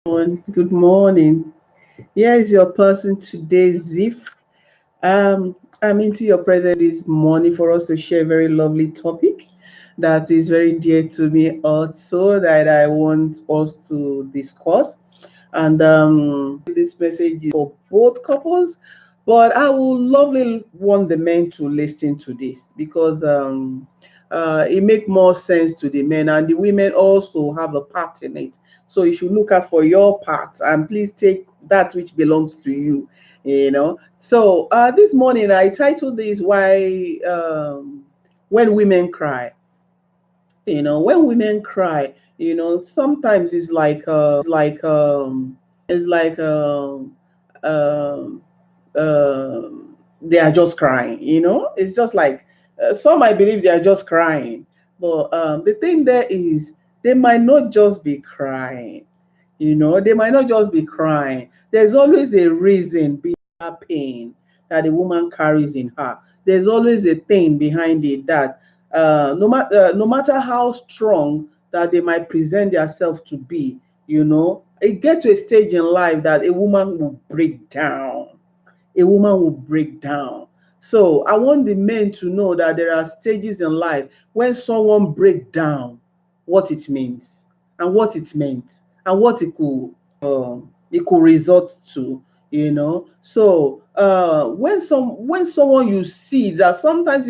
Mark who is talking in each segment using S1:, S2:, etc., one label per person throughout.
S1: Good morning. Here is your person today, Zif. I'm into your presence this morning for us to share a very lovely topic that is very dear to me also that I want us to discuss. And this message is for both couples, but I would lovely want the men to listen to this because it make more sense to the men, and the women also have a part in it. So you should look out for your part and please take that which belongs to you. So this morning I titled this "Why When Women Cry." When women cry, sometimes it's like um, they are just crying. It's just like some I believe they are just crying, but the thing there is they might not just be crying. They might not just be crying. There's always a reason behind that pain that the woman carries in her. There's always a thing behind it that no matter how strong that they might present themselves to be, it gets to a stage in life that a woman will break down. A woman will break down. So I want the men to know that there are stages in life when someone break down, what it means and what it meant and what it could result to. So when someone you see that sometimes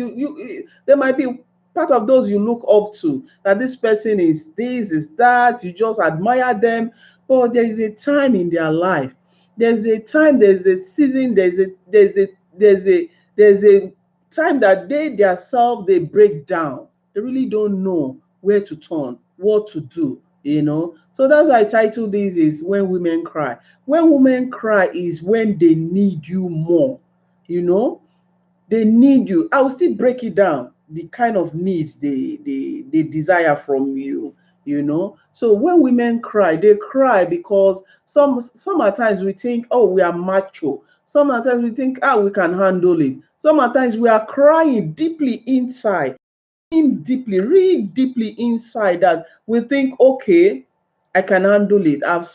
S1: there might be part of those you look up to, that this person is this, is that, you just admire them, but there is a time in their life, there's a time, there's a season, there's a time that they themselves they break down. They really don't know where to turn, what to do. So that's why I title this is When Women Cry. When women cry is when they need you more. you know they need you. I will still break it down, the kind of need they desire from you. So when women cry, they cry because some at times we think, oh, we are macho. Some at times we think, we can handle it. Some at times we are crying deeply inside, deeply, really deeply inside, that we think, okay, I can handle it. I've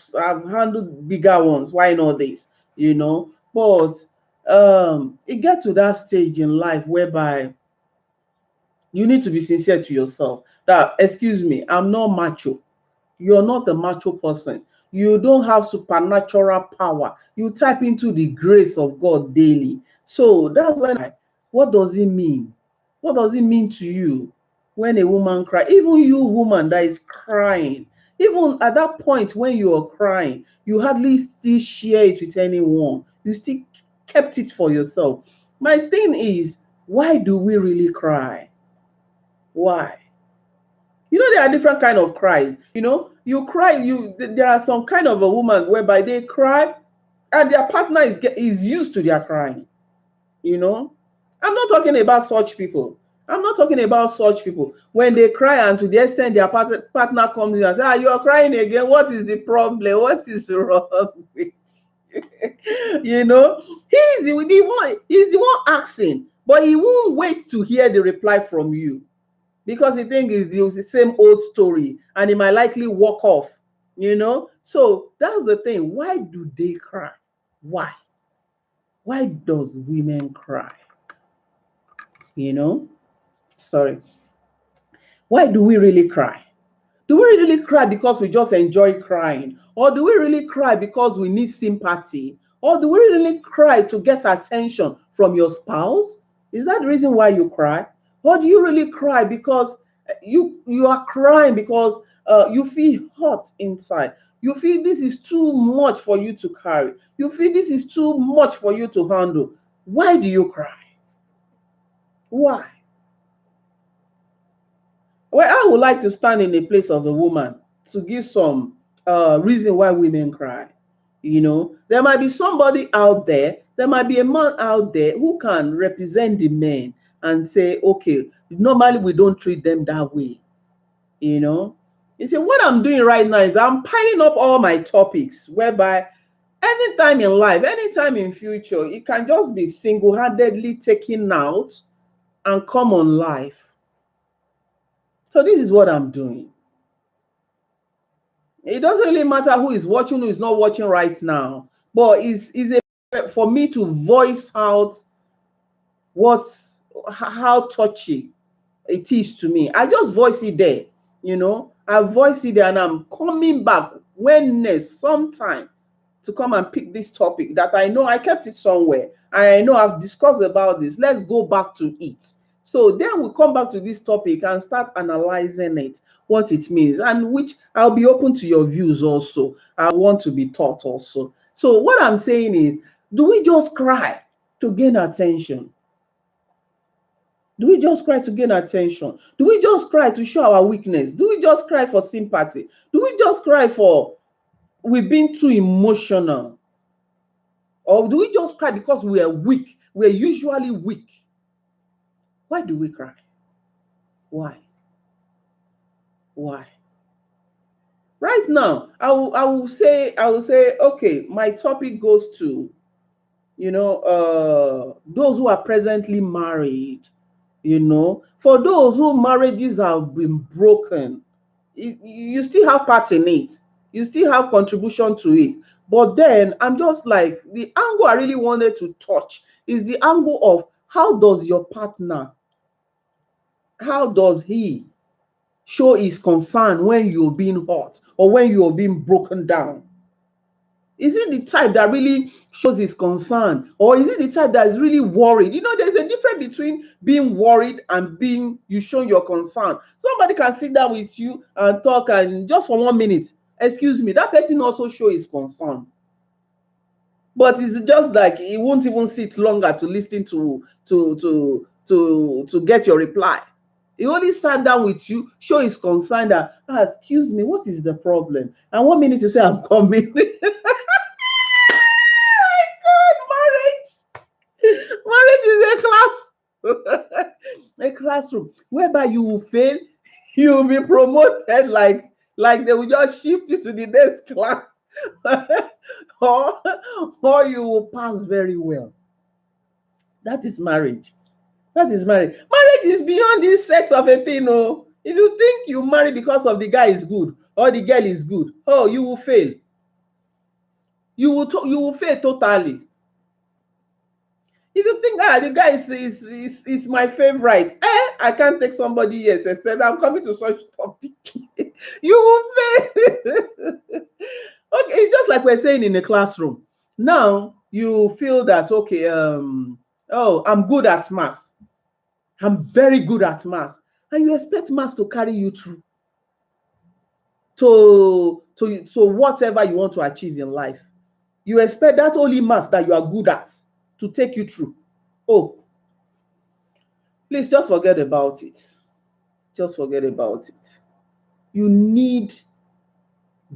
S1: handled bigger ones. Why not this? But it gets to that stage in life whereby you need to be sincere to yourself. That, excuse me, I'm not macho. You're not a macho person. You don't have supernatural power. You tap into the grace of God daily. So that's when what does it mean? What does it mean to you when a woman cries? Even you, woman that is crying, even at that point when you are crying, you hardly still share it with anyone. You still kept it for yourself. My thing is, why do we really cry? Why? There are different kind of cries. You cry. There are some kind of a woman whereby they cry, and their partner is used to their crying. I'm not talking about such people. I'm not talking about such people. When they cry and to the extent their partner comes in and says, you are crying again. What is the problem? What is wrong with you? He's the one asking, but he won't wait to hear the reply from you, because he thinks it's the same old story and he might likely walk off. So that's the thing. Why do they cry? Why? Why does women cry? You know? Sorry. Why do we really cry? Do we really cry because we just enjoy crying? Or do we really cry because we need sympathy? Or do we really cry to get attention from your spouse? Is that the reason why you cry? Or do you really cry because you are crying because you feel hot inside? You feel this is too much for you to carry. You feel this is too much for you to handle. Why do you cry? Why? Well, I would like to stand in the place of a woman to give some reason why women cry. There might be somebody out there, there might be a man out there who can represent the men and say, okay, normally we don't treat them that way. You see, what I'm doing right now is I'm piling up all my topics whereby anytime in life, anytime in future, it can just be single-handedly taken out and come on life. So this is what I'm doing. It doesn't really matter who is watching, who is not watching right now, but is a for me to voice out what's how touchy it is to me. I just voice it there, I voice it there, and I'm coming back when next sometime to come and pick this topic that I know I kept it somewhere. I know I've discussed about this. Let's go back to it. So then we come back to this topic and start analyzing it, what it means, and which I'll be open to your views also. I want to be taught also. So what I'm saying is, do we just cry to gain attention? Do we just cry to gain attention? Do we just cry to show our weakness? Do we just cry for sympathy? Do we just cry for we've been too emotional? Or do we just cry because we are weak? We're usually weak. Why do we cry? Why? Why? Right now, I will say, okay, my topic goes to, those who are presently married, for those whose marriages have been broken, you still have part in it. You still have contribution to it. But then I'm just like, the angle I really wanted to touch is the angle of how does your partner, how does he show his concern when you're being hurt or when you're being broken down? Is it the type that really shows his concern, or is it the type that is really worried? There's a difference between being worried and being you show your concern. Somebody can sit down with you and talk, and just for 1 minute, excuse me, that person also show his concern. But it's just like he won't even sit longer to listen to get your reply. He only sat down with you, show his concern that, excuse me, what is the problem? And 1 minute you say, I'm coming. Marriage is a class, a classroom whereby you will fail, you will be promoted, like they will just shift you to the next class, or you will pass very well. That is marriage. That is marriage. Marriage is beyond this sex of a thing. Oh, if you think you marry because of the guy is good or the girl is good, oh, you will fail. You will fail totally. If you think the guy is my favorite, I can't take somebody else except I'm coming to such topic. You will fail. Okay, it's just like we're saying in a classroom. Now you feel that, okay, oh, I'm good at maths. I'm very good at maths, and you expect maths to carry you through to whatever you want to achieve in life. You expect that only maths that you are good at to take you through. Oh, please just forget about it. Just forget about it. You need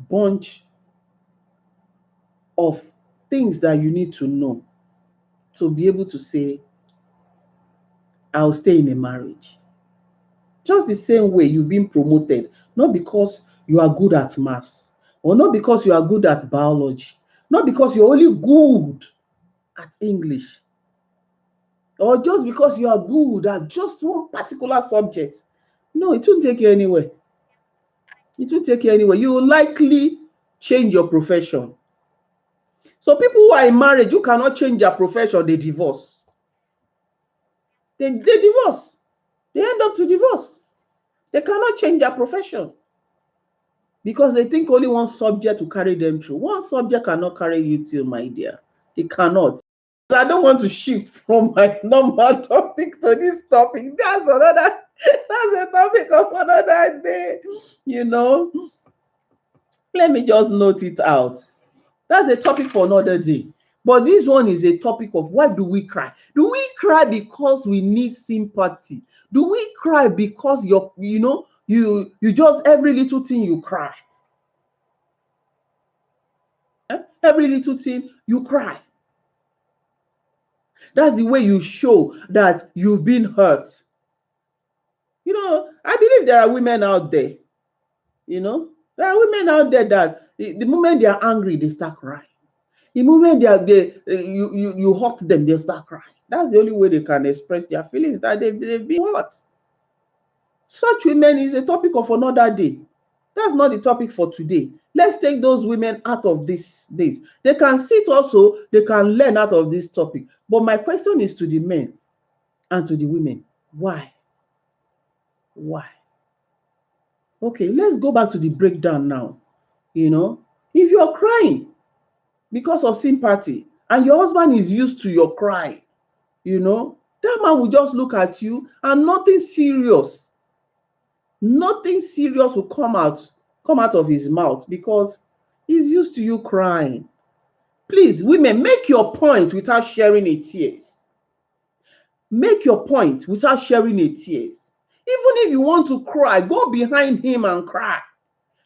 S1: bunch of things that you need to know to be able to say, I'll stay in a marriage. Just the same way you've been promoted, not because you are good at maths, or not because you are good at biology, not because you're only good at English, or just because you are good at just one particular subject. No, it won't take you anywhere. It won't take you anywhere. You will likely change your profession. So people who are in marriage who cannot change their profession, they divorce. They divorce. They end up to divorce. They cannot change their profession because they think only one subject will carry them through. One subject cannot carry you till, my dear. It cannot. I don't want to shift from my normal topic to this topic. That's a topic of another day. Let me just note it out. That's a topic for another day. But this one is a topic of, why do we cry? Do we cry because we need sympathy? Do we cry because you just every little thing you cry? Every little thing you cry. That's the way you show that you've been hurt. I believe there are women out there, there are women out there that the moment they are angry, they start crying. The moment you hurt them, they start crying. That's the only way they can express their feelings, that they've been hurt. Such women is a topic of another day. That's not the topic for today. Let's take those women out of this. They can sit also, they can learn out of this topic. But my question is to the men and to the women. Why? Why? Okay, let's go back to the breakdown now. If you're crying because of sympathy and your husband is used to your cry, that man will just look at you and nothing serious will come out of his mouth because he's used to you crying. Please, women, make your point without sharing a tears. Make your point without sharing a tears. Even if you want to cry, go behind him and cry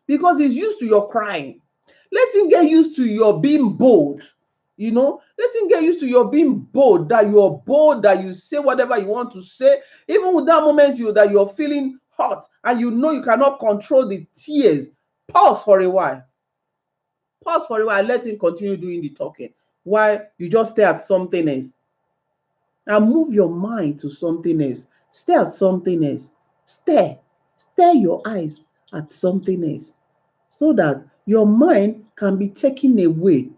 S1: because he's used to your crying. Let him get used to your being bold. Let him get used to your being bold, that you're bold, that you say whatever you want to say, even with that moment that you're feeling hot and you cannot control the tears. Pause for a while. Let him continue doing the talking while you just stay at something else. And move your mind to something else. Stay at something else. Stare your eyes at something else so that your mind can be taken away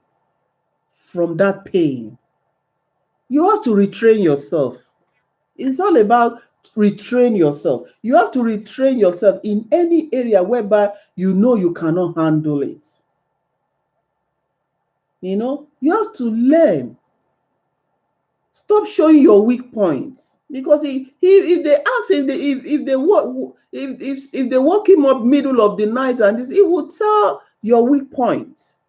S1: from that pain. You have to retrain yourself. It's all about retrain yourself. You have to retrain yourself in any area whereby you cannot handle it. You have to learn. Stop showing your weak points, because if they ask, if they woke him up middle of the night and this, he will tell your weak points.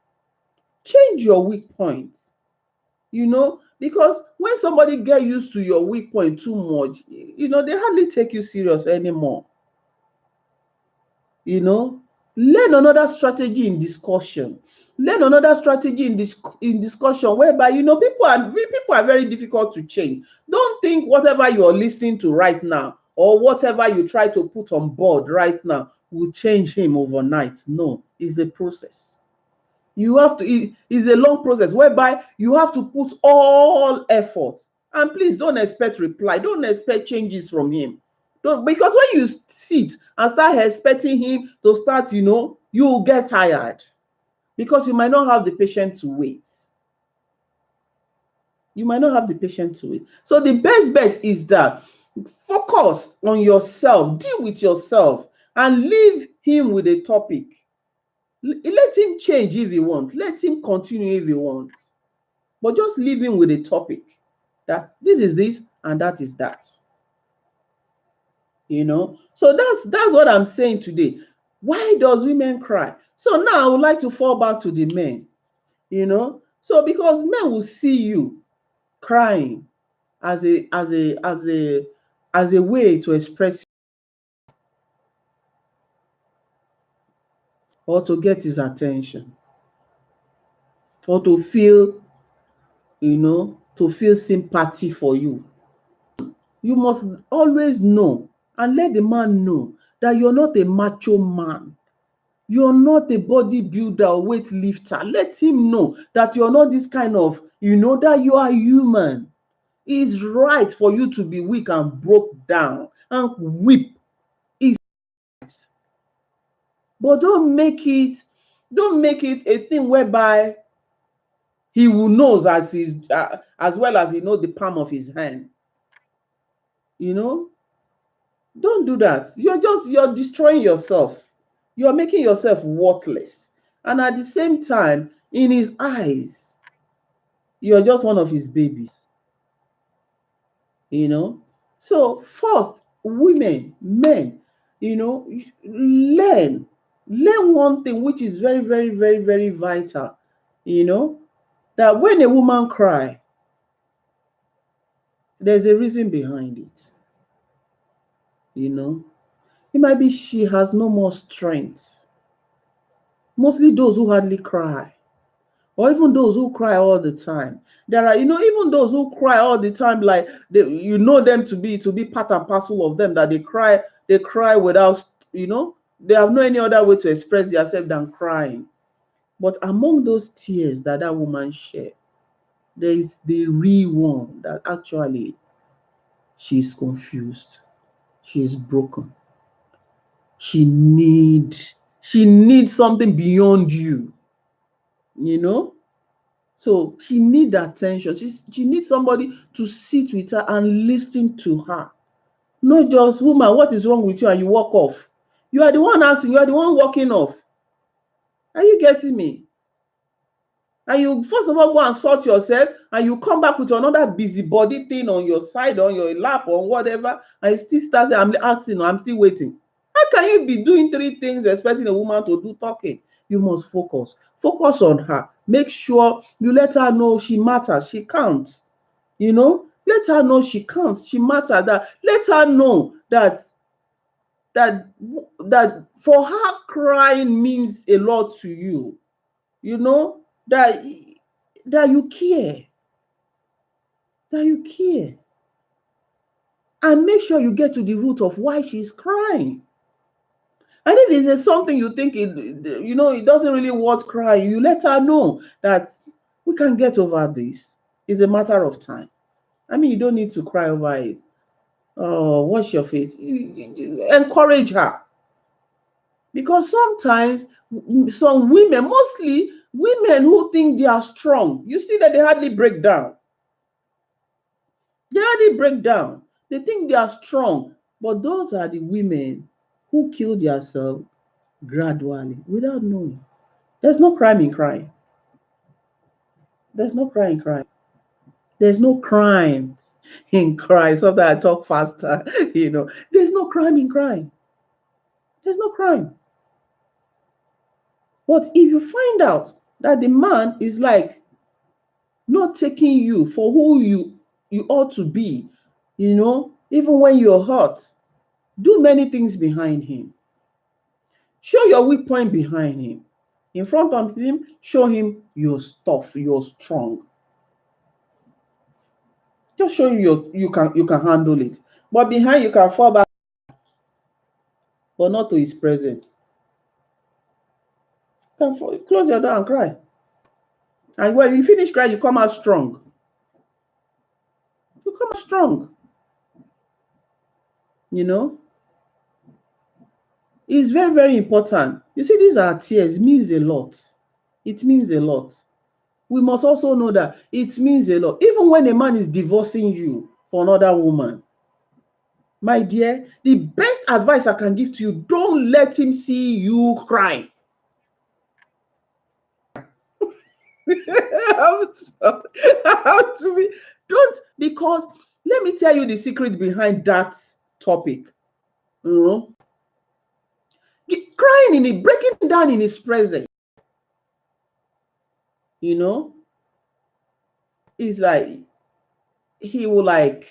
S1: Change your weak points. Because when somebody get used to your weak point too much, they hardly take you serious anymore. Learn another strategy in discussion. Learn another strategy in discussion whereby people are very difficult to change. Don't think whatever you are listening to right now or whatever you try to put on board right now will change him overnight. No, it's a process. You have to, it's a long process whereby you have to put all efforts. And please don't expect reply. Don't expect changes from him. Because when you sit and start expecting him to start, you will get tired because you might not have the patience to wait. So the best bet is that focus on yourself, deal with yourself, and leave him with a topic. Let him change if he wants. Let him continue if he wants. But just leave him with a topic that this is this and that is that. So that's what I'm saying today. Why does women cry? So now I would like to fall back to the men. So because men will see you crying as a way to express or to get his attention or to feel sympathy for you. You must always know and let the man know that you're not a macho man. You're not a bodybuilder or weightlifter. Let him know that you're not this kind of, that you are human. It's right for you to be weak and broke down and weep. It's right. But don't make it a thing whereby he will know as well as he knows the palm of his hand. Don't do that. You're destroying yourself. You're making yourself worthless. And at the same time, in his eyes, you're just one of his babies. So first, women, men, learn one thing which is very, very, very, very vital. That when a woman cries, there's a reason behind it. It might be she has no more strength. Mostly those who hardly cry, or even those who cry all the time. There are, even those who cry all the time, like them to be part and parcel of them, that they cry without, they have no any other way to express themselves than crying. But among those tears that woman shed, there is the real one that actually she's confused, she's broken, she needs She needs something beyond you, you know. So she needs attention. She needs somebody to sit with her and listen to her. Not just, woman, what is wrong with you? And you walk off. You are the one asking, you are the one walking off. Are you getting me? And you first of all go and sort yourself, and you come back with another busybody thing on your side, on your lap, or whatever, and you still start saying, I'm asking, I'm still waiting. How can you be doing three things expecting a woman to do talking? You must focus. Focus on her. Make sure you let her know she matters, she counts. You know, let her know she counts, she matters. That let her know that that for her crying means a lot to you. You know, that you care, that you care. And make sure you get to the root of why she's crying. And if it's something you think it doesn't really worth crying, you let her know that we can get over this. It's a matter of time. I mean, you don't need to cry over it. Oh, wash your face. You encourage her. Because sometimes some women, mostly women who think they are strong, you see that they hardly break down. They hardly break down. They think they are strong. But those are the women who kill themselves gradually without knowing. There's no crime in crying. There's no crime in crying. There's no crime in crying. Sometimes I talk faster, There's no crime in crying. There's no crime. But if you find out that the man is like not taking you for who you ought to be, even when you're hurt, do many things behind him. Show your weak point behind him. In front of him, show him your stuff, you're strong. Just show him you can handle it. But behind, you can fall back, but not to his presence. Close your door and cry. And when you finish crying, you come out strong. You come out strong. It's very, very important. You see, these are tears. It means a lot. It means a lot. We must also know that it means a lot. Even when a man is divorcing you for another woman, my dear, the best advice I can give to you, don't let him see you cry. Because let me tell you the secret behind that topic. Crying breaking down in his presence, is like he won't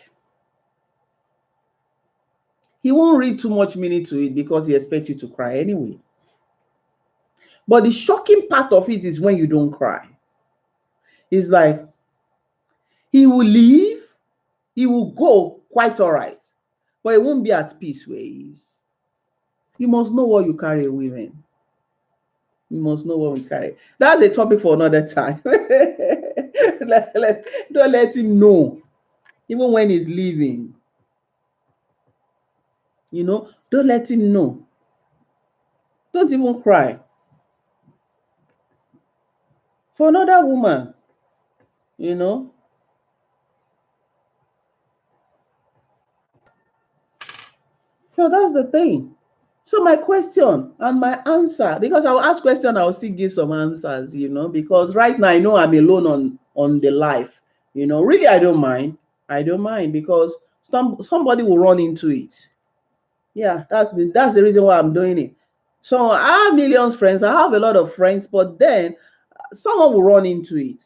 S1: read too much meaning to it because he expects you to cry anyway. But the shocking part of it is when you don't cry. It's like he will leave, he will go quite all right, but he won't be at peace where he is. You must know what you carry, women. You must know what we carry. That's a topic for another time. Don't let him know, even when he's leaving. Don't let him know. Don't even cry for another woman. So that's the thing. So my question and my answer, because I'll ask question, I'll still give some answers, because right now I know I'm alone on the life. Really, I don't mind. I don't mind because somebody will run into it. Yeah, that's the reason why I'm doing it. So I have millions of friends. I have a lot of friends, but then someone will run into it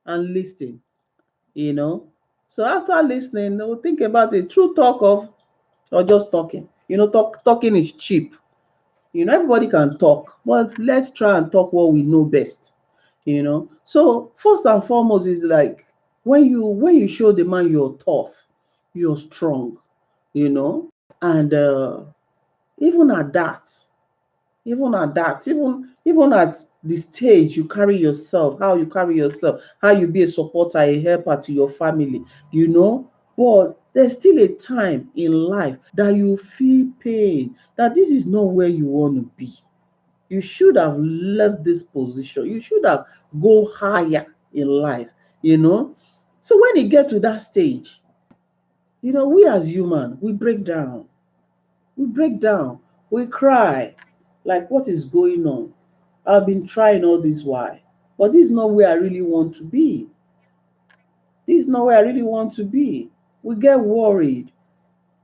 S1: and listen. So after listening, they'll think about it. True talk of or just talking. Talking is cheap. Everybody can talk, but let's try and talk what we know best. So first and foremost is like when you show the man you're tough, you're strong, and even at that, even at the stage you carry yourself, how you carry yourself, how you be a supporter, a helper to your family, but there's still a time in life that you feel pain, that this is not where you want to be. You should have left this position. You should have go higher in life, you know. So when you get to that stage, we as human, we break down. We break down. We cry. Like, what is going on? I've been trying all this while, but this is not where I really want to be. This is not where I really want to be. We get worried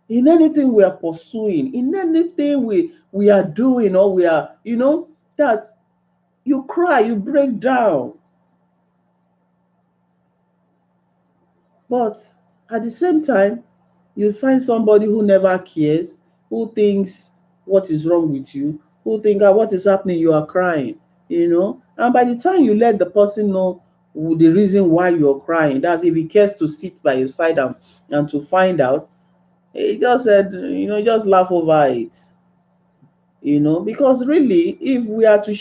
S1: in anything we are pursuing, in anything we are doing, or we are, that you cry, you break down. But at the same time, you find somebody who never cares, who thinks what is wrong with you, who think, what is happening, you are crying, And by the time you let the person know the reason why you're crying, that's if he cares to sit by your side and to find out, he just said, just laugh over it, because really, if we are to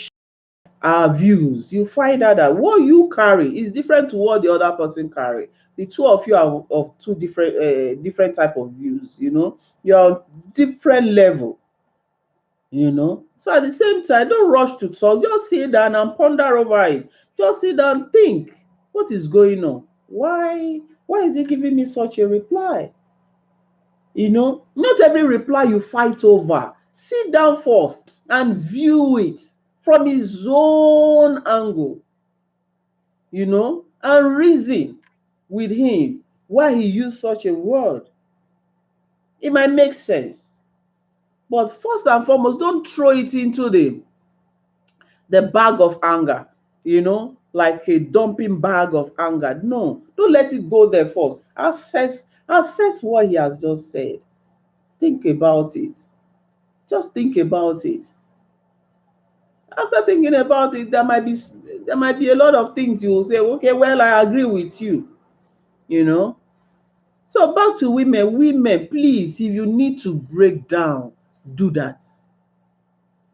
S1: our views, you find out that what you carry is different to what the other person carry. The two of you are of two different type of views. You're different level. So at the same time, don't rush to talk. Just sit down and ponder over it. Just sit down, think, what is going on? Why is he giving me such a reply? Not every reply you fight over. Sit down first and view it from his own angle, and reason with him why he used such a word. It might make sense. But first and foremost, don't throw it into the bag of anger, like a dumping bag of anger. No, don't let it go there first. Assess what he has just said. Think about it. Just think about it. After thinking about it, there might be a lot of things you will say, okay, well, I agree with you, you know. So back to women. Women, please, if you need to break down, do that.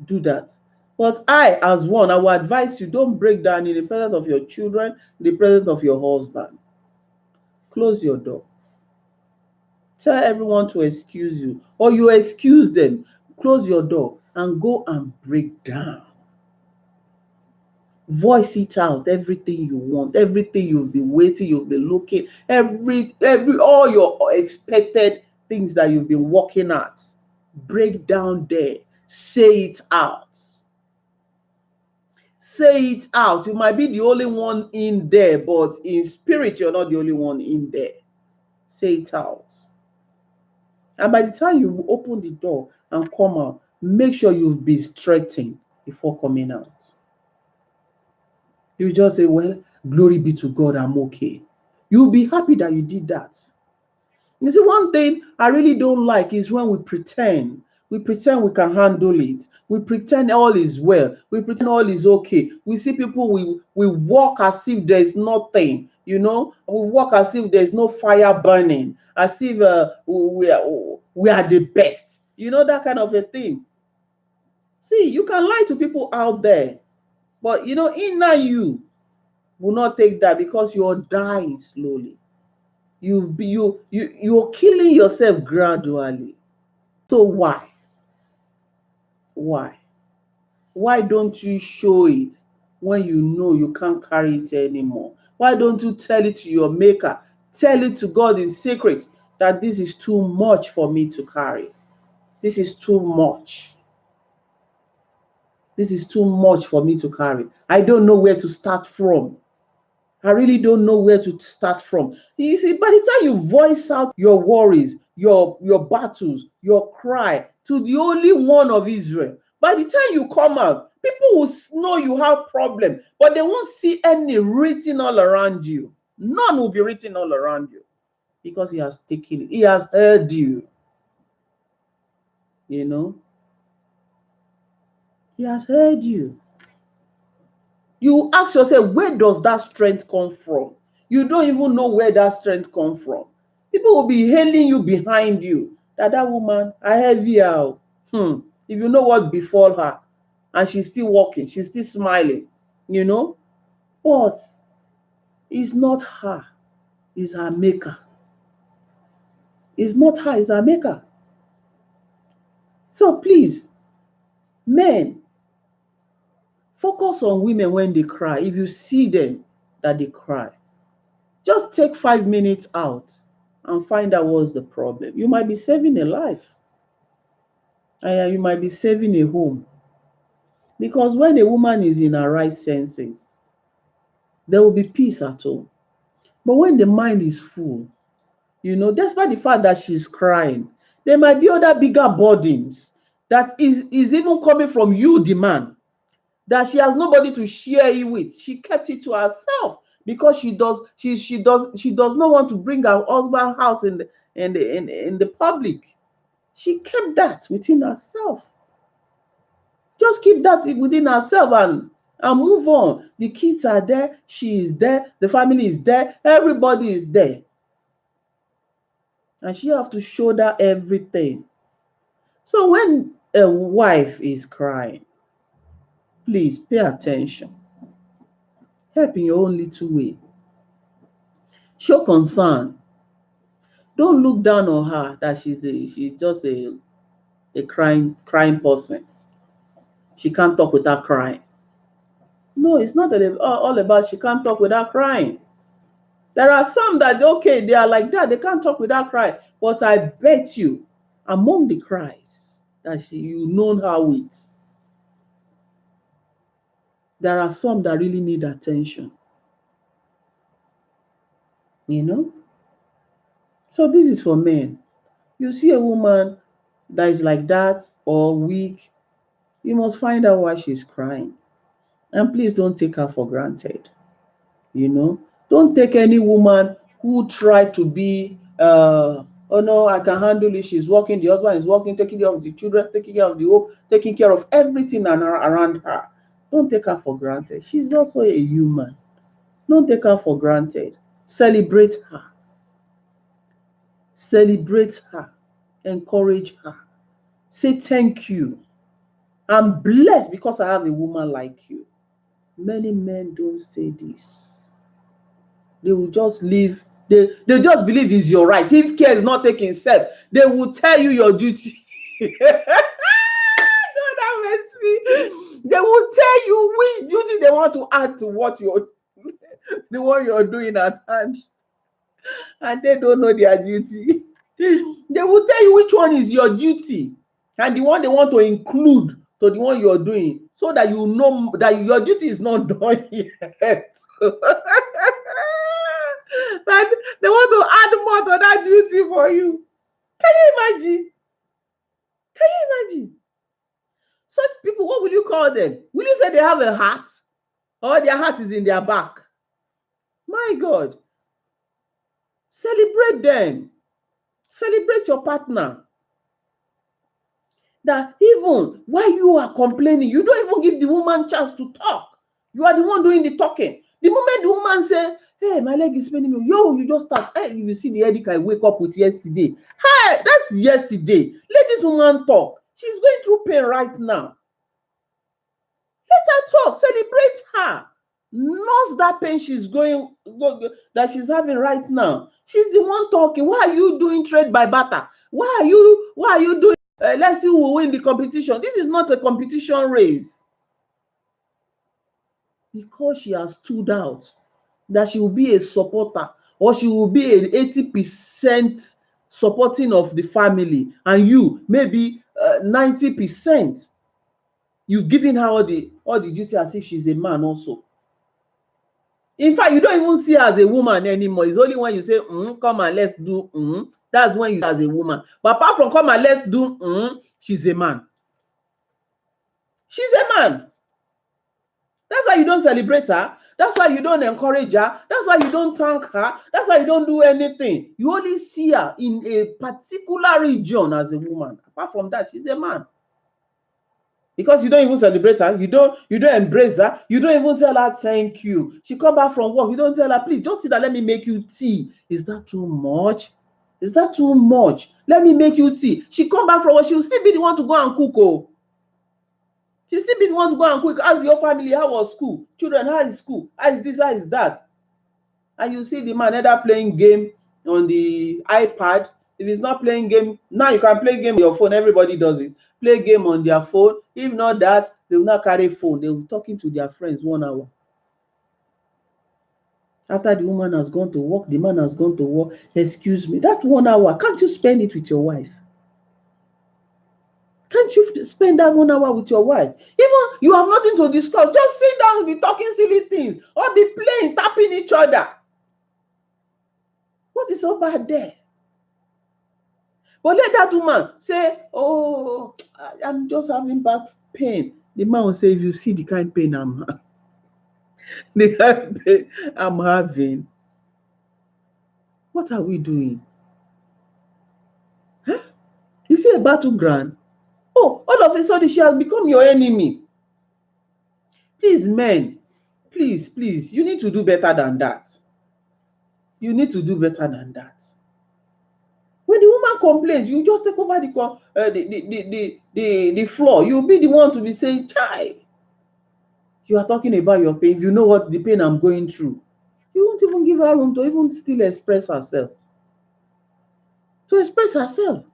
S1: Do that. But I, as one, I will advise you, don't break down in the presence of your children, in the presence of your husband. Close your door. Tell everyone to excuse you, or you excuse them. Close your door and go and break down. Voice it out, everything you want, everything you've been waiting, you've been looking, all your expected things that you've been working at. Break down there. Say it out. Say it out. You might be the only one in there, but in spirit, you're not the only one in there. Say it out. And by the time you open the door and come out, make sure you've been stretching before coming out. You just say, well, glory be to God, I'm okay. You'll be happy that you did that. You see, one thing I really don't like is when we pretend. We pretend we can handle it. We pretend all is well. We pretend all is okay. We see people, we walk as if there's nothing, We walk as if there's no fire burning, as if we are the best. That kind of a thing. See, you can lie to people out there, but inner you will not take that, because you're dying slowly. You're killing yourself gradually. So why? Why don't you show it when you know you can't carry it anymore? Why don't you tell it to your maker? Tell it to God in secret that this is too much for me to carry. This is too much. This is too much for me to carry. I don't know where to start from. I really don't know where to start from. You see, by the time you voice out your worries, your battles, your cry to the only one of Israel, by the time you come out, people will know you have problem, but they won't see any written all around you. None will be written all around you, because he has taken it. He has heard you. He has heard you. You ask yourself, where does that strength come from? You don't even know where that strength comes from. People will be hailing you behind you. That woman, I have you. If you know what befall her, and she's still walking, she's still smiling, But it's not her, it's her maker. It's not her, it's her maker. So please, men, Focus on women when they cry. If you see them that they cry, just take 5 minutes out and find out what's the problem. You might be saving a life. And you might be saving a home. Because when a woman is in her right senses, there will be peace at home. But when the mind is full, despite the fact that she's crying, there might be other bigger burdens that is even coming from you, the man, that she has nobody to share it with. She kept it to herself because she does not want to bring her husband house in the public. She kept that within herself. Just keep that within herself and move on. The kids are there, she is there, the family is there, everybody is there. And she have to shoulder everything. So when a wife is crying, please pay attention. Help in your own little way. Show concern. Don't look down on her that she's just a crying person. She can't talk without crying. No, it's not all about she can't talk without crying. There are some that, okay, they are like that. They can't talk without crying. But I bet you, among the cries that you known her with, there are some that really need attention. So this is for men. You see a woman that is like that or weak, you must find out why she's crying. And please don't take her for granted. Don't take any woman who tried to be, oh no, I can handle it. She's working, the husband is working, taking care of the children, taking care of the home, taking care of everything around her. Don't take her for granted. She's also a human. Don't take her for granted. Celebrate her. Celebrate her. Encourage her. Say thank you. I'm blessed because I have a woman like you. Many men don't say this. They will just leave. They just believe it's your right. If care is not taken self, they will tell you your duty. God have mercy. They will tell you which duty they want to add to what the one you're doing at hand. And they don't know their duty. They will tell you which one is your duty and the one they want to include to the one you're doing, so that you know that your duty is not done yet. That they want to add more to that duty for you. Can you imagine? Can you imagine? Such people, what will you call them? Will you say they have a heart? Or their heart is in their back? My God. Celebrate them. Celebrate your partner. That even while you are complaining, you don't even give the woman chance to talk. You are the one doing the talking. The moment the woman say, hey, my leg is paining me, you just start. Hey, you will see the headache I wake up with yesterday. Hey, that's yesterday. Let this woman talk. She's going through pain right now. Let her talk. Celebrate her. Nurse that pain she's that she's having right now. She's the one talking. Why are you doing trade by barter? Why are you doing let's see who will win the competition? This is not a competition race. Because she has stood out that she will be a supporter, or she will be an 80% supporting of the family, and you maybe 90%. You've given her all the duty as if she's a man also. In fact, you don't even see her as a woman anymore. It's only when you say, come and let's do, that's when you see her as a woman. But apart from come and let's do, she's a man. She's a man. That's why you don't celebrate her. That's why you don't encourage her. That's why you don't thank her. That's why you don't do anything. You only see her in a particular region as a woman. Apart from that, she's a man. Because you don't even celebrate her, you don't embrace her, you don't even tell her thank you. She come back from work, you don't tell her, please just sit down, let me make you tea. Is that too much? Is that too much? Let me make you tea. She come back from work, she'll still be the one to go and cook. Oh, she'll still be the one to go and cook. Ask your family, how was school? Children, how is school? How is this? How is that? And you see the man either playing game on the iPad If it's not playing game, now you can play game on your phone. Everybody does it. Play game on their phone. If not that, they will not carry phone. They will be talking to their friends 1 hour. After the woman has gone to work, the man has gone to work. Excuse me, that 1 hour, can't you spend it with your wife? Can't you spend that 1 hour with your wife? Even you have nothing to discuss, just sit down and be talking silly things or be playing, tapping each other. What is so bad there? But let that woman say, oh, I'm just having back pain. The man will say, if you see the kind of pain I'm having, what are we doing? Huh? You see a battleground? Oh, all of a sudden she has become your enemy. Please, men, please, you need to do better than that. You need to do better than that. When the woman complains, you just take over the floor. You'll be the one to be saying, "Chai, you are talking about your pain. You know what the pain I'm going through." You won't even give her room to even still express herself. To express herself.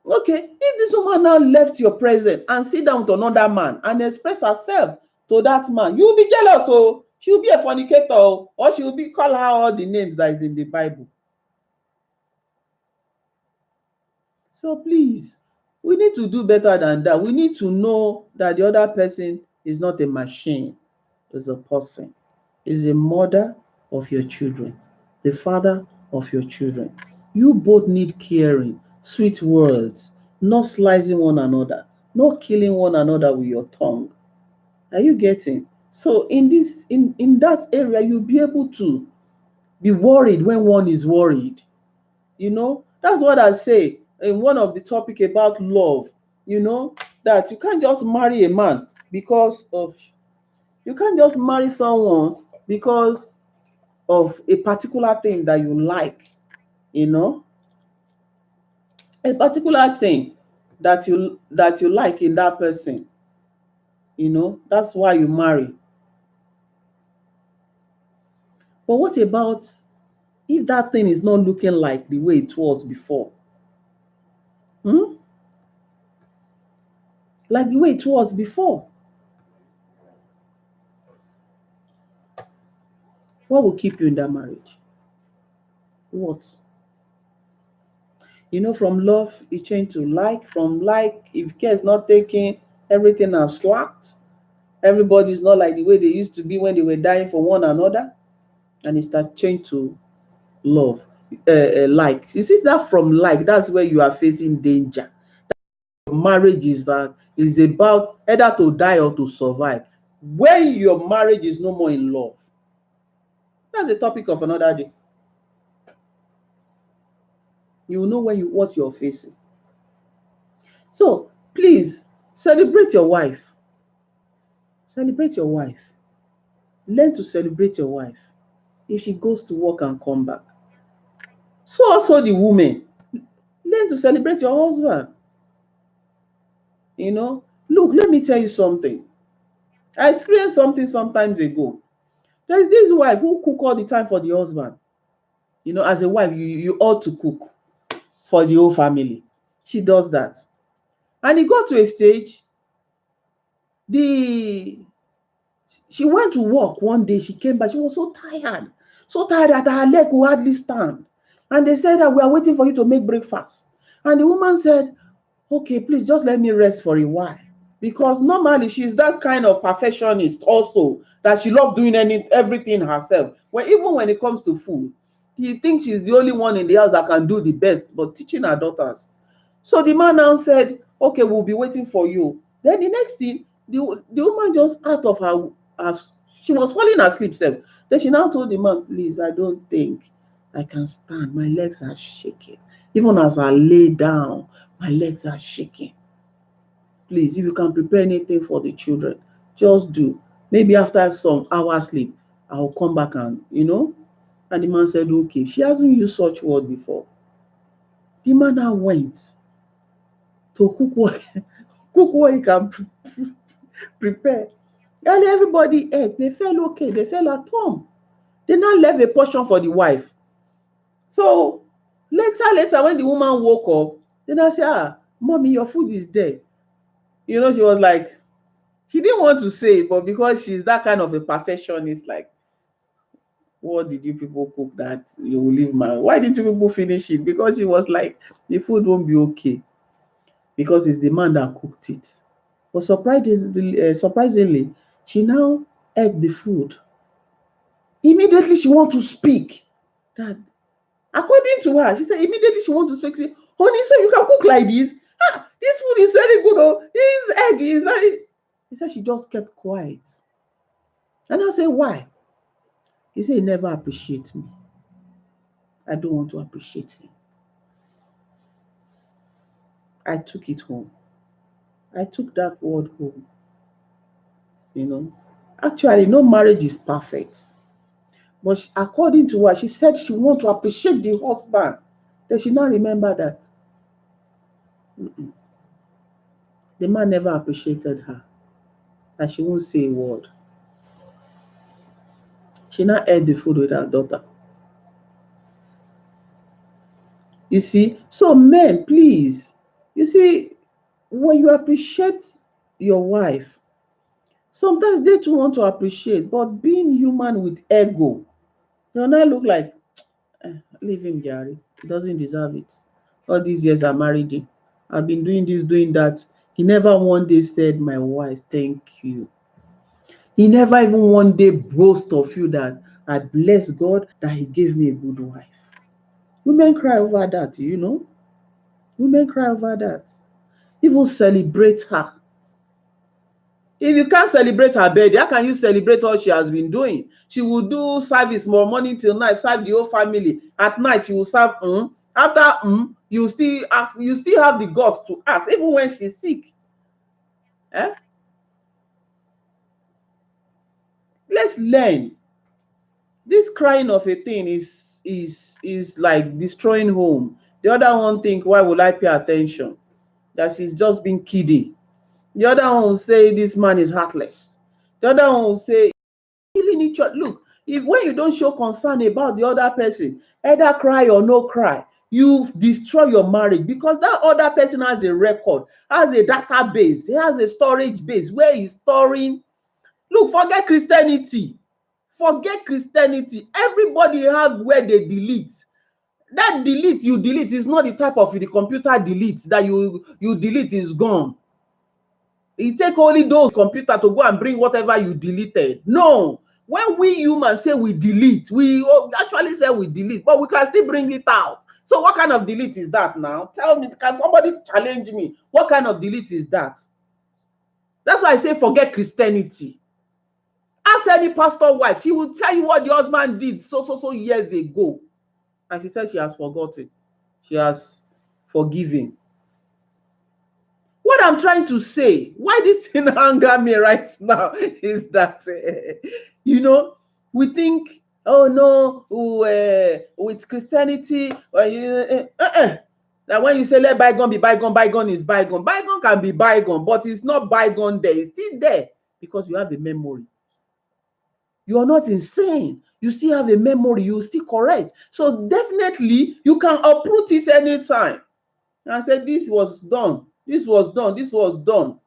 S1: Okay, if this woman now left your presence and sit down with another man and express herself to that man, you'll be jealous. So she'll be a fornicator, or she'll be call her all the names that is in the Bible. So please, we need to do better than that. We need to know that the other person is not a machine, is a person, is a mother of your children, the father of your children. You both need caring, sweet words, not slicing one another, not killing one another with your tongue. Are you getting? So in that area, you'll be able to be worried when one is worried. You know, that's what I say in one of the topic about love, you know, that you can't just marry a man because of, you can't just marry someone because of a particular thing that you like, you know, a particular thing that you like in that person, you know, that's why you marry. But what about if that thing is not looking like the way it was before? Hmm? Like the way it was before. What will keep you in that marriage? What? You know, from love, it changed to like. From like, if care is not taken, everything has slacked. Everybody's not like the way they used to be when they were dying for one another. And it starts change to love. Like. You see that from like, that's where you are facing danger. Marriage is about either to die or to survive. When your marriage is no more in love, that's the topic of another day. You will know what you're facing. So please celebrate your wife. Celebrate your wife. Learn to celebrate your wife if she goes to work and come back. So also the woman, learn to celebrate your husband. You know, look, let me tell you something. I experienced something sometimes ago. There's this wife who cook all the time for the husband. You know, as a wife, you ought to cook for the whole family. She does that. And it got to a stage, she went to work one day, she came back, she was so tired that her leg could hardly stand. And they said that we are waiting for you to make breakfast. And the woman said, okay, please just let me rest for a while. Because normally she's that kind of perfectionist also, that she loves doing everything herself. Well, even when it comes to food, he thinks she's the only one in the house that can do the best, but teaching her daughters. So the man now said, okay, we'll be waiting for you. Then the next thing, the woman just out of her, she was falling asleep. Then she now told the man, please, I don't think I can stand. My legs are shaking. Even as I lay down, my legs are shaking. Please, if you can prepare anything for the children, just do. Maybe after some hours sleep, I'll come back and, you know. And the man said, okay. She hasn't used such word before. The man now went to cook what he can prepare. And everybody ate. They felt okay. They felt at home. They now left a portion for the wife. So Later, when the woman woke up, then I said, ah, mommy, your food is there. You know, she was like, she didn't want to say it, but because she's that kind of a perfectionist, like, what did you people cook that you will leave my, why didn't you people finish it? Because she was like, the food won't be okay because it's the man that cooked it. But surprisingly, she now ate the food. Immediately she want to speak. That, according to her, she said immediately she want to speak. Say, honey, so you can cook like this? Ah, this food is very good. Oh, this egg is very. He said she just kept quiet. And I said, why? He said he never appreciates me. I don't want to appreciate him. I took it home. I took that word home. You know, actually, no marriage is perfect. But according to her, she said she want to appreciate the husband. Then she now remember that the man never appreciated her. And she won't say a word. She now ate the food with her daughter. You see, so men, please, you see, when you appreciate your wife, sometimes they too want to appreciate, but being human with ego, you'll not look like, leave him, Gary. He doesn't deserve it. All these years I married him. I've been doing this, doing that. He never one day said, my wife, thank you. He never even one day boast of you that I bless God that he gave me a good wife. Women cry over that, you know. Women cry over that. Even celebrate her. If you can't celebrate her birthday, how can you celebrate all she has been doing? She will do service more morning till night, serve the whole family. At night, she will serve. After you still ask, you still have the guts to ask, even when she's sick. Eh? Let's learn. This crying of a thing is like destroying home. The other one think, why would I pay attention? That she's just being kidding. The other one will say this man is heartless. The other one will say killing each other. Look, if when you don't show concern about the other person, either cry or no cry, you destroy your marriage because that other person has a record, has a database, he has a storage base where he's storing. Look, forget Christianity. Forget Christianity. Everybody have where they delete. That delete you delete is not the type of the computer delete that you delete is gone. It take only those computer to go and bring whatever you deleted. No, when we humans say we delete, we actually say we delete, but we can still bring it out. So what kind of delete is that now? Tell me, can somebody challenge me? What kind of delete is that? That's why I say forget Christianity. Ask any pastor wife, she will tell you what the husband did so years ago. And she said she has forgotten. She has forgiven. What I'm trying to say, why this thing anger me right now is that, you know, we think, oh no, with Christianity, that when you say let bygone be bygone, bygone is bygone. Bygone can be bygone, but it's not bygone there. It's still there because you have a memory. You are not insane. You still have a memory. You still correct. So definitely you can uproot it anytime. And say this was done. This was done. This was done.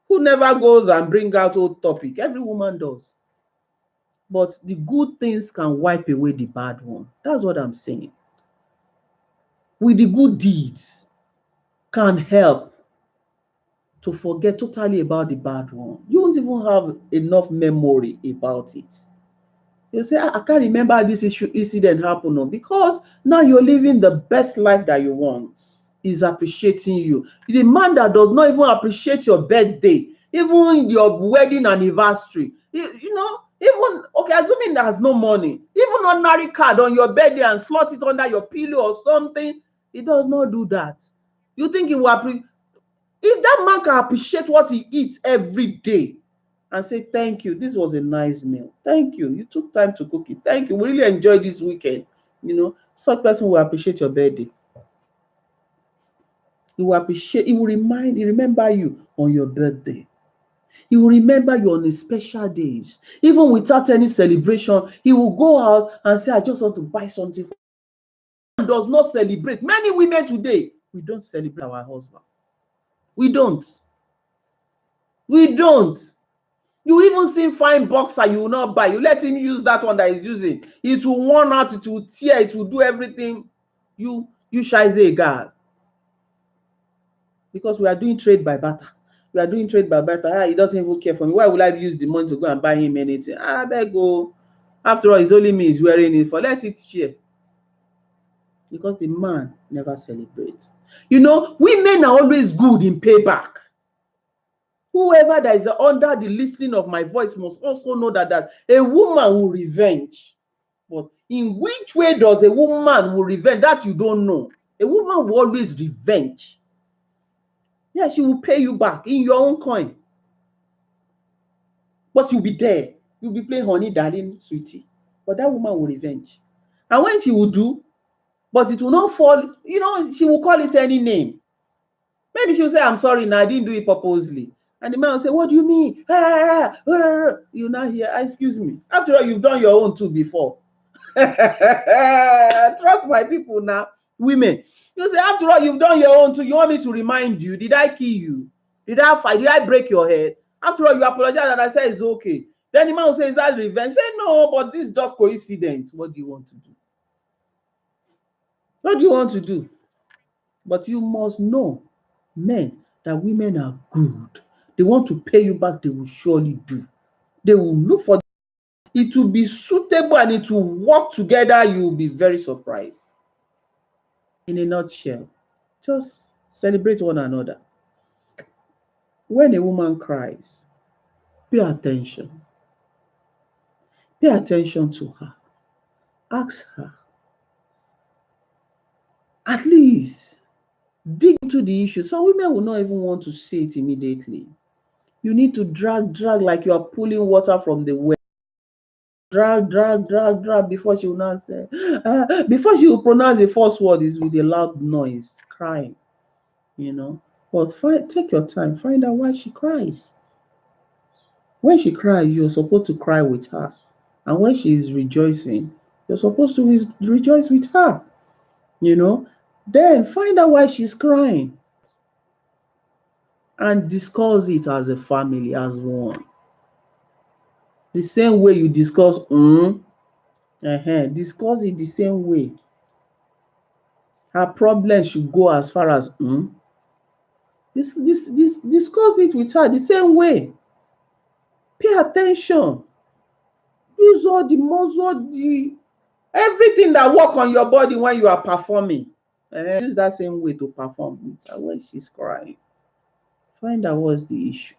S1: Who never goes and bring out old topic? Every woman does. But the good things can wipe away the bad one. That's what I'm saying. With the good deeds can help to forget totally about the bad one. You won't even have enough memory about it. You say, I can't remember how this incident happened. Because now you're living the best life that you want. Is appreciating you. The man that does not even appreciate your birthday, even your wedding anniversary, you know, even, okay, assuming that has no money, even ordinary card on your birthday and slot it under your pillow or something, he does not do that. You think he will appreciate? If that man can appreciate what he eats every day and say, thank you, this was a nice meal. Thank you. You took time to cook it. Thank you. We really enjoyed this weekend. You know, such person will appreciate your birthday. He will appreciate, he will remember you on your birthday. He will remember you on the special days. Even without any celebration, he will go out and say, I just want to buy something for does not celebrate. Many women today, we don't celebrate our husband. We don't. We don't. You even see fine boxer, you will not buy. You let him use that one that he's using. It will worn out, it will tear, it will do everything. You shall say God. Because we are doing trade by barter. We are doing trade by barter. He doesn't even care for me. Why would I use the money to go and buy him anything? I beg go. After all, it's only me he's wearing it for. Let it share. Because the man never celebrates. You know, women are always good in payback. Whoever that is under the listening of my voice must also know that a woman will revenge. But in which way does a woman will revenge? That you don't know. A woman will always revenge. Yeah, she will pay you back in your own coin. But you'll be there. You'll be playing honey, darling, sweetie. But that woman will revenge. And when she will do, but it will not fall, you know, she will call it any name. Maybe she'll say, I'm sorry, no, I didn't do it purposely. And the man will say, what do you mean? You now hear, excuse me. After all, you've done your own too before. Trust my people now, women. You say, after all, you've done your own too. You want me to remind you? Did I kill you? Did I fight? Did I break your head? After all, you apologize and I say it's okay. Then the man will say, is that revenge? Say, no, but this is just coincidence. What do you want to do? What do you want to do? But you must know, men, that women are good. They want to pay you back, they will surely do. They will look for it will be suitable and it will work together. You will be very surprised. In a nutshell, just celebrate one another. When a woman cries, pay attention. Pay attention to her. Ask her. At least dig into the issue. Some women will not even want to say it immediately. You need to drag like you are pulling water from the well. Drag before she will not say. Before she will pronounce the first word is with a loud noise, crying. You know. But take your time. Find out why she cries. When she cries, you're supposed to cry with her. And when she is rejoicing, you're supposed to rejoice with her. You know. Then find out why she's crying. And discuss it as a family, as one. The same way you discuss, discuss it the same way. Her problem should go as far as discuss it with her the same way. Pay attention. Use all the muscle, everything that work on your body when you are performing. Use that same way to perform with her when she's crying. Find out what's the issue.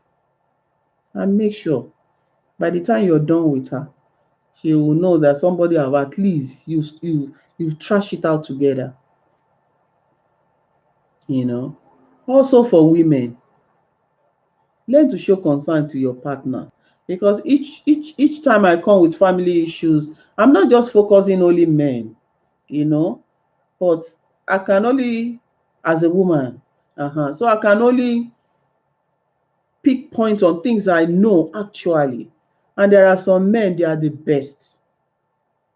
S1: And make sure by the time you're done with her, she will know that somebody have at least you've trashed it out together. You know. Also for women, learn to show concern to your partner, because each time I come with family issues, I'm not just focusing only men, you know, but I can only, as a woman, so I can only pick points on things I know actually. And there are some men, they are the best.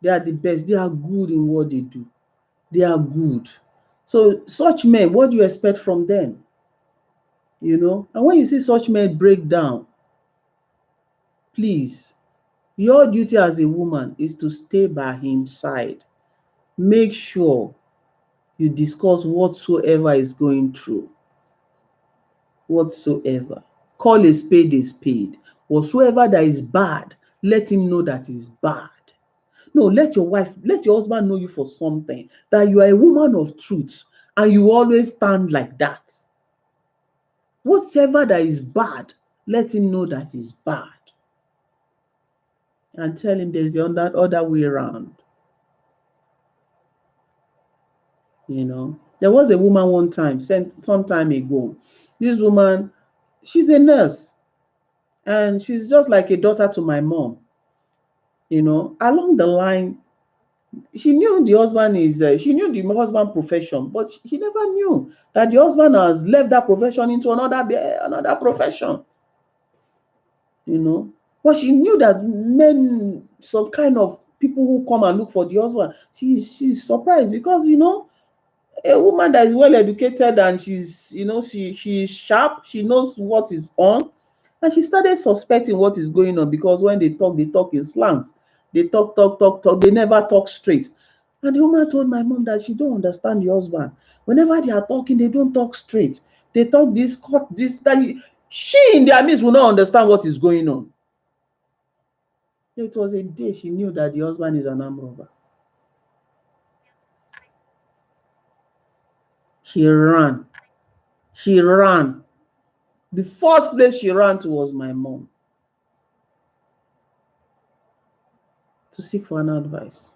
S1: They are the best. They are good in what they do. They are good. So such men, what do you expect from them? You know, and when you see such men break down, please, your duty as a woman is to stay by his side. Make sure you discuss whatsoever is going through. Whatsoever. Call a spade a spade. Whatsoever that is bad, let him know that is bad. No, let your husband know you for something, that you are a woman of truth and you always stand like that. Whatever that is bad, let him know that is bad. And tell him there's the other way around. You know, there was a woman one time, some time ago. This woman, she's a nurse, and she's just like a daughter to my mom. You know, along the line, she knew the husband she knew the husband profession, but she never knew that the husband has left that profession into another profession. You know, but she knew that men, some kind of people who come and look for the husband, she's surprised because, a woman that is well educated and she's sharp, she knows what is on, and she started suspecting what is going on because when they talk in slangs. They talk, they never talk straight. And the woman told my mom that she don't understand the husband. Whenever they are talking, they don't talk straight. They talk this, cut this, that. She in their midst will not understand what is going on. It was a day she knew that the husband is an armed robber. She ran. She ran. The first place she ran to was my mom to seek for an advice.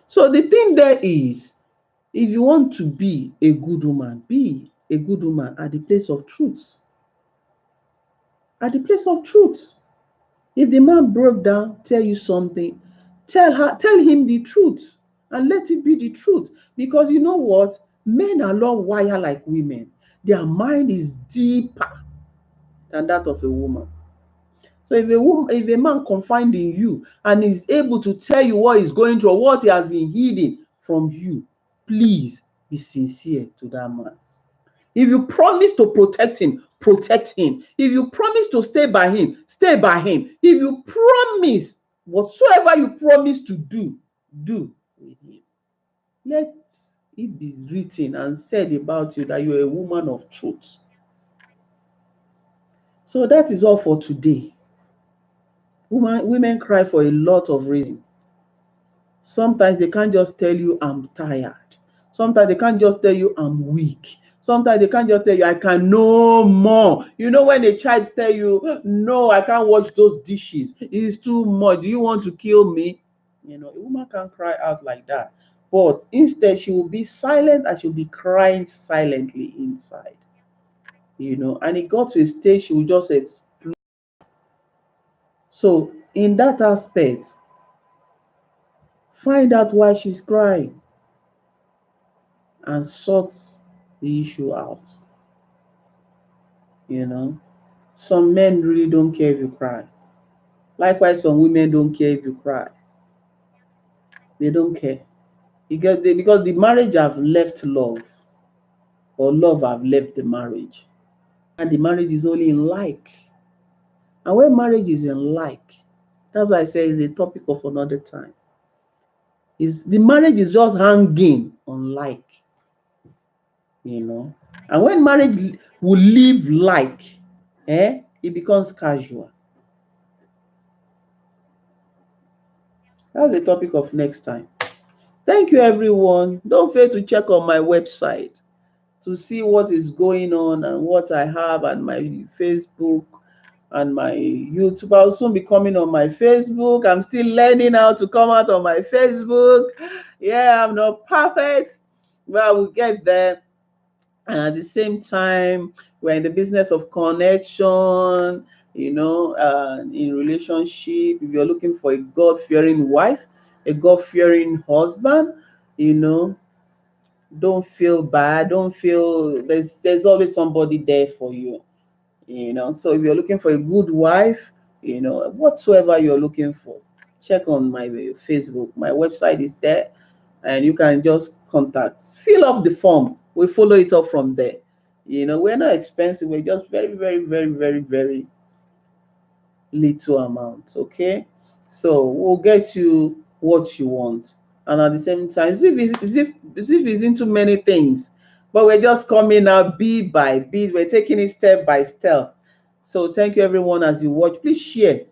S1: So the thing there is, if you want to be a good woman, be a good woman at the place of truth. At the place of truth. If the man broke down, tell you something, tell him the truth and let it be the truth. Because you know what? Men are not wired like women. Their mind is deeper than that of a woman. So if a man confide in you and is able to tell you what is going through or what he has been hiding from you, please be sincere to that man. If you promise to protect him, protect him. If you promise to stay by him, stay by him. If you promise whatsoever you promise to do, do with him. Let it be written and said about you that you're a woman of truth. So that is all for today. Women cry for a lot of reasons. Sometimes they can't just tell you, I'm tired. Sometimes they can't just tell you, I'm weak. Sometimes they can't just tell you, I can no more. When a child tell you, no, I can't wash those dishes. It is too much. Do you want to kill me? A woman can't cry out like that. But instead, she will be silent and she'll be crying silently inside. And it got to a stage she will just explode. So in that aspect, find out why she's crying and sort the issue out. Some men really don't care if you cry. Likewise, some women don't care if you cry. They don't care. Because the marriage have left love, or love have left the marriage. And the marriage is only in like. And when marriage is in like, that's why I say it's a topic of another time. The marriage is just hanging on like. And when marriage will live like, it becomes casual. That's the topic of next time. Thank you, everyone. Don't fail to check on my website to see what is going on and what I have, and my Facebook and my YouTube. I'll soon be coming on my Facebook. I'm still learning how to come out on my Facebook. Yeah, I'm not perfect, but I will get there. And at the same time, we're in the business of connection, in relationship. If you're looking for a God-fearing wife, a God-fearing husband, don't feel bad. Don't feel there's always somebody there for you. So if you're looking for a good wife, whatsoever you're looking for, check on my Facebook. My website is there, and you can just fill up the form. We follow it up from there. We're not expensive. We're just very, very, very, very, very little amounts. Okay, so we'll get you what you want, and at the same time, as if it's into many things, but we're just coming out bit by bit. We're taking it step by step. So thank you, everyone, as you watch. Please share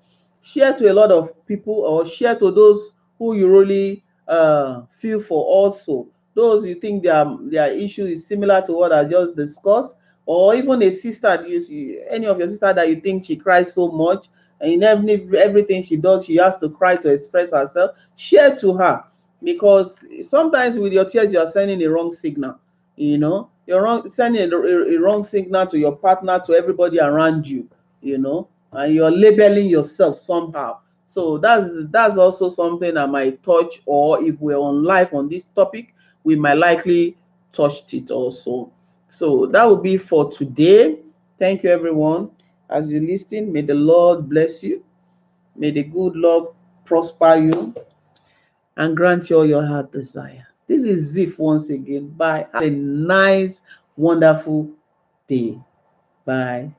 S1: to a lot of people, or share to those who you really feel for. Also, those you think their issue is similar to what I just discussed, or even a sister, any of your sister that you think she cries so much, and in everything she does, she has to cry to express herself. Share to her, because sometimes with your tears, you are sending a wrong signal. You're sending a wrong signal to your partner, to everybody around you. And you're labeling yourself somehow. So that's also something I might touch, or if we're on live on this topic, we might likely touch it also. So that will be for today. Thank you, everyone. As you listen, may the Lord bless you. May the good Lord prosper you and grant you all your heart desire. This is Zif once again. Bye. Have a nice, wonderful day. Bye.